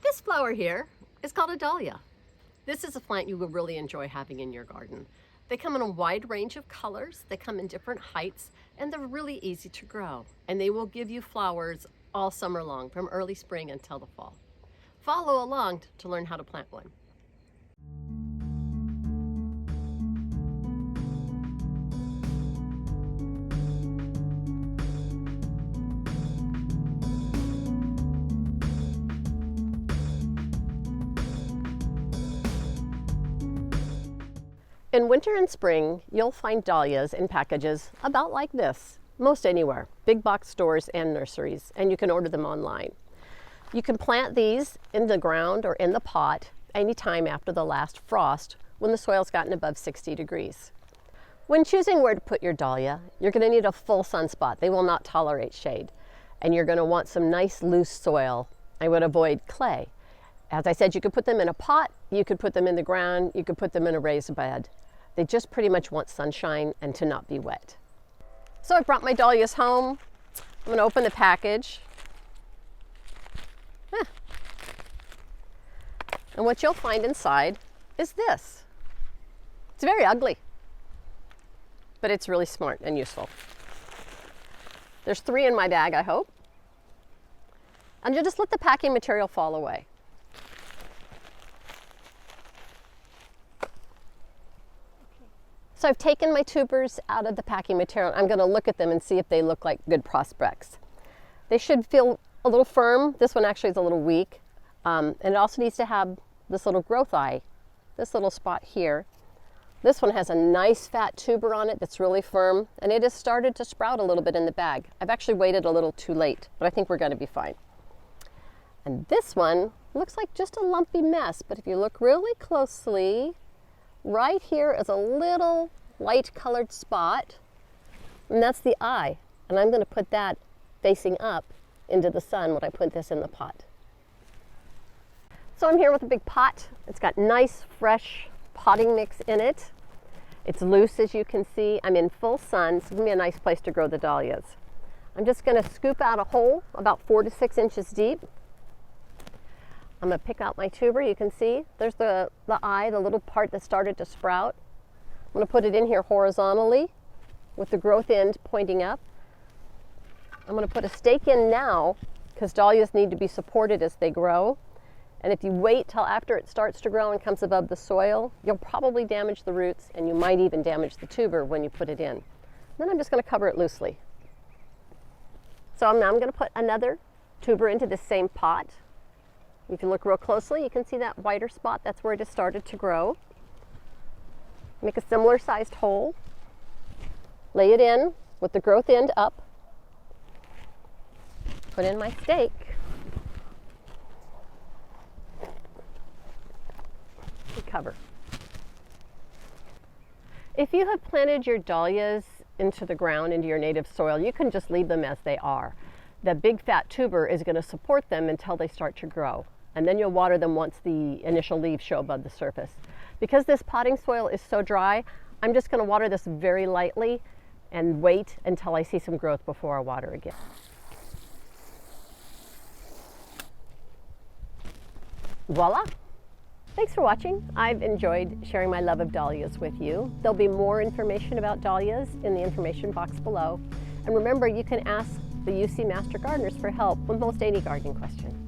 This flower here is called a dahlia. This is a plant you will really enjoy having in your garden. They come in a wide range of colors, they come in different heights, and they're really easy to grow. And they will give you flowers all summer long, from early spring until the fall. Follow along to learn how to plant one. In winter and spring, you'll find dahlias in packages about like this, most anywhere, big box stores and nurseries, and you can order them online. You can plant these in the ground or in the pot anytime after the last frost when the soil's gotten above 60 degrees. When choosing where to put your dahlia, you're going to need a full sun spot. They will not tolerate shade. And you're going to want some nice loose soil. I would avoid clay. As I said, you could put them in a pot, you could put them in the ground, you could put them in a raised bed. They just pretty much want sunshine and to not be wet. So I brought my dahlias home. I'm going to open the package. And what you'll find inside is this. It's very ugly, but it's really smart and useful. There's 3 in my bag, I hope. And you'll just let the packing material fall away. So I've taken my tubers out of the packing material. I'm going to look at them and see if they look like good prospects. They should feel a little firm. This one actually is a little weak. And it also needs to have this little growth eye, this little spot here. This one has a nice fat tuber on it that's really firm, and it has started to sprout a little bit in the bag. I've actually waited a little too late, but I think we're going to be fine. And this one looks like just a lumpy mess, but if you look really closely, right here is a little light colored spot, and that's the eye. And I'm going to put that facing up into the sun when I put this in the pot. So I'm here with a big pot. It's got nice fresh potting mix in it. It's loose, as you can see. I'm in full sun, so it's going to be a nice place to grow the dahlias. I'm just going to scoop out a hole about 4 to 6 inches deep. I'm going to pick out my tuber. You can see there's the eye, the little part that started to sprout. I'm going to put it in here horizontally with the growth end pointing up. I'm going to put a stake in now because dahlias need to be supported as they grow. And if you wait till after it starts to grow and comes above the soil, you'll probably damage the roots, and you might even damage the tuber when you put it in. Then I'm just going to cover it loosely. So now I'm going to put another tuber into this same pot. If you look real closely, you can see that whiter spot. That's where it has started to grow. Make a similar sized hole. Lay it in with the growth end up. Put in my stake. And cover. If you have planted your dahlias into the ground, into your native soil, you can just leave them as they are. The big fat tuber is going to support them until they start to grow. And then you'll water them once the initial leaves show above the surface. Because this potting soil is so dry, I'm just going to water this very lightly and wait until I see some growth before I water again. Voila! Thanks for watching. I've enjoyed sharing my love of dahlias with you. There'll be more information about dahlias in the information box below. And remember, you can ask the UC Master Gardeners for help with most any gardening question.